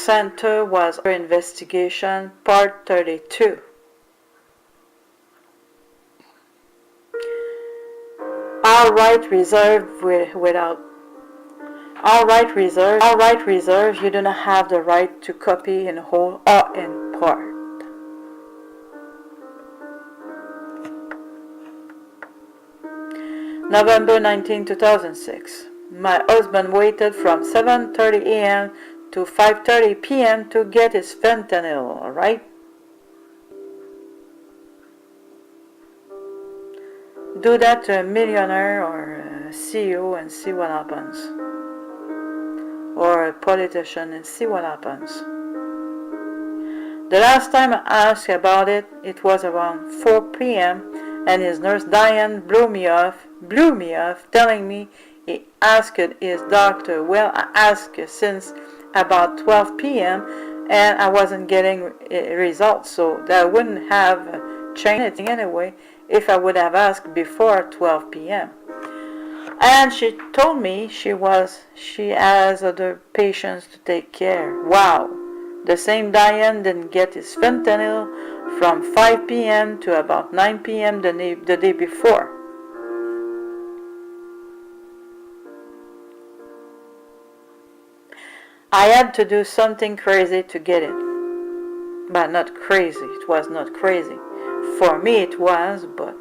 Center was under investigation, Part 32. All right reserved without. All right reserved, you do not have the right to copy in whole or in part. November 19, 2006. My husband waited from 7:30 a.m. to 5:30 p.m. to get his fentanyl, alright? Do that to a millionaire or a CEO and see what happens. Or a politician and see what happens. The last time I asked about it, it was around 4 p.m. and his nurse Diane blew me off, telling me he asked his doctor. Well, I asked since about 12 p.m. and I wasn't getting results, so that wouldn't have changed anything anyway if I would have asked before 12 p.m. And she told me she has other patients to take care. Wow, the same Diane didn't get his fentanyl from 5 p.m. to about 9 p.m. the day before. I had to do something crazy to get it. But not crazy, it was not crazy. For me it was, but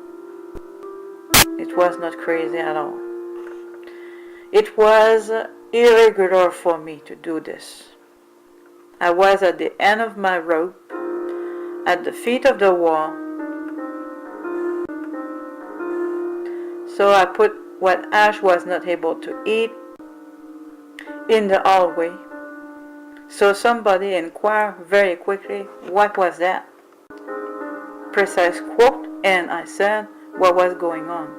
it was not crazy at all. It was irregular for me to do this. I was at the end of my rope, at the feet of the wall, so I put what Ash was not able to eat in the hallway. So somebody inquired very quickly, what was that? Precise quote, and I said what was going on.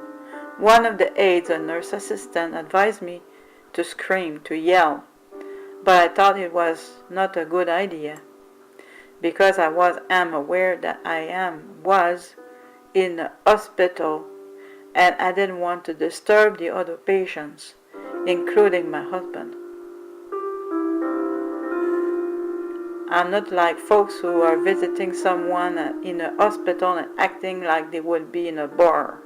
One of the aides, a nurse assistant, advised me to scream, to yell, but I thought it was not a good idea because I am aware that I was in the hospital and I didn't want to disturb the other patients, including my husband. I'm not like folks who are visiting someone in a hospital and acting like they would be in a bar.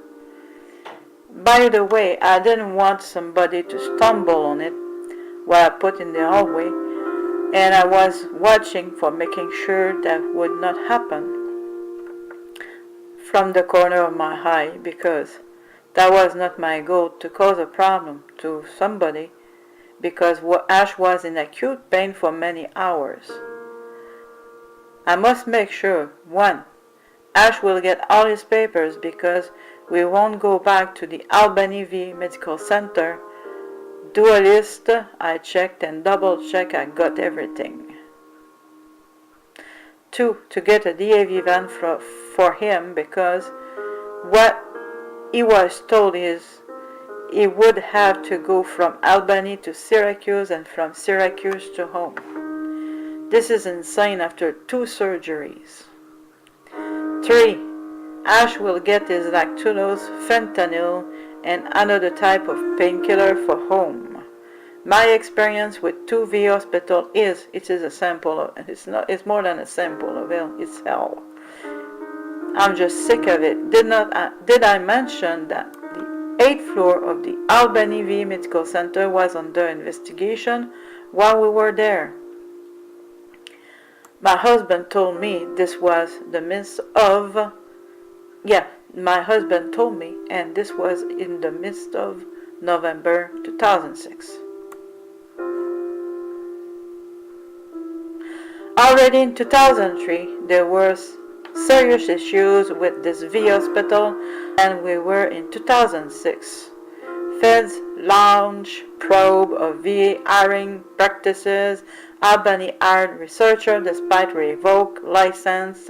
By the way, I didn't want somebody to stumble on it while I put in the hallway, and I was watching for making sure that would not happen from the corner of my eye, because that was not my goal, to cause a problem to somebody, because Ash was in acute pain for many hours. I must make sure, 1, Ash will get all his papers because we won't go back to the Albany VA Medical Center. Do a list, I checked and double-checked I got everything. 2, to get a DAV van for him, because what he was told is he would have to go from Albany to Syracuse and from Syracuse to home. This is insane after 2 surgeries. 3, Ash will get his lactulose, fentanyl, and another type of painkiller for home. My experience with 2 VA hospital is, it is a sample of, it's more than a sample of hell, it's hell. I'm just sick of it. Did I mention that the 8th floor of the Albany VA Medical Center was under investigation while we were there? My husband told me this was the midst of, my husband told me, and this was in the midst of November 2006. Already in 2003, there were serious issues with this VA hospital, and we were in 2006. Feds launch probe of VA hiring practices. Albany hired researcher despite revoked license.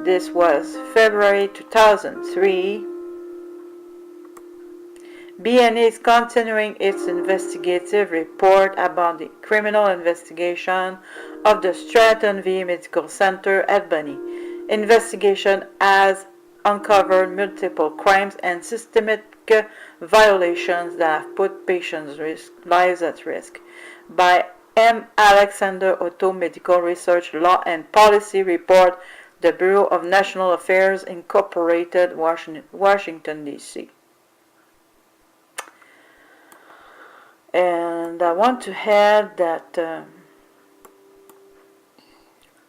This was February 2003. BNA is continuing its investigative report about the criminal investigation of the Stratton VA Medical Center, Albany. Investigation has uncovered multiple crimes and systemic violations that have put patients' lives at risk. By M. Alexander Otto Medical Research Law and Policy Report, the Bureau of National Affairs, Incorporated, Washington, D.C. And I want to add that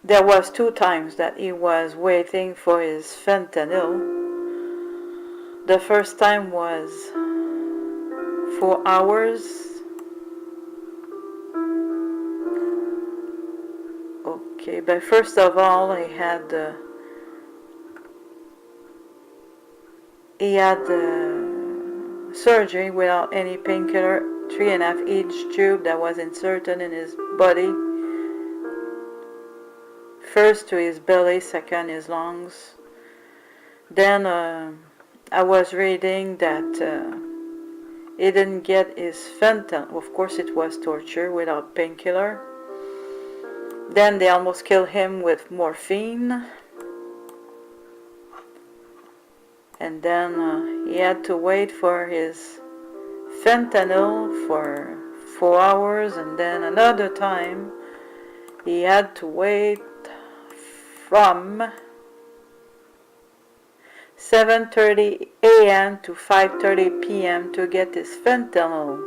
there was 2 times that he was waiting for his fentanyl. The first time was 4 hours. Okay, but first of all, he had surgery without any painkiller, 3.5 inch tube that was inserted in his body. First to his belly, second his lungs. Then I was reading that he didn't get his fentanyl. Of course, it was torture without painkiller. Then they almost killed him with morphine. And then he had to wait for his fentanyl for 4 hours. And then another time he had to wait from 7:30 a.m. to 5:30 p.m. to get his fentanyl.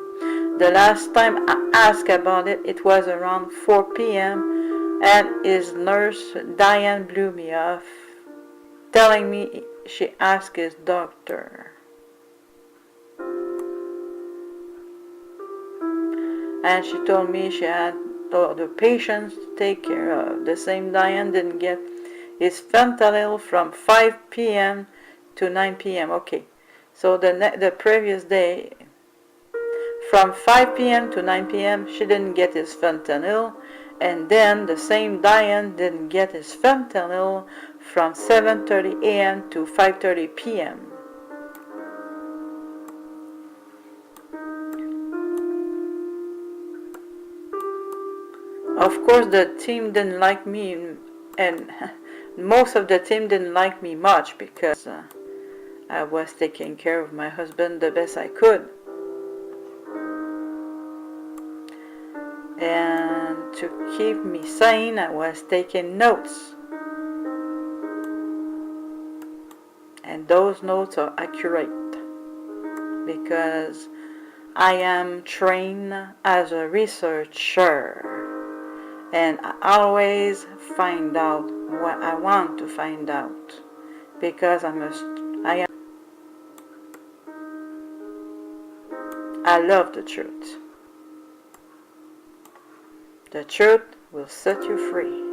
The last time I asked about it, it was around 4 p.m. and his nurse, Diane, blew me off, telling me she asked his doctor. And she told me she had the patients to take care of. The same Diane didn't get his fentanyl from 5 p.m. to 9 p.m. Okay, so the previous day, from 5 p.m. to 9 p.m., she didn't get his fentanyl, and then the same Diane didn't get his fentanyl from 7:30 a.m. to 5:30 p.m. Of course, the team didn't like me, and most of the team didn't like me much because I was taking care of my husband the best I could. And to keep me sane, I was taking notes. And those notes are accurate because I am trained as a researcher. And I always find out what I want to find out because I love the truth. The truth will set you free.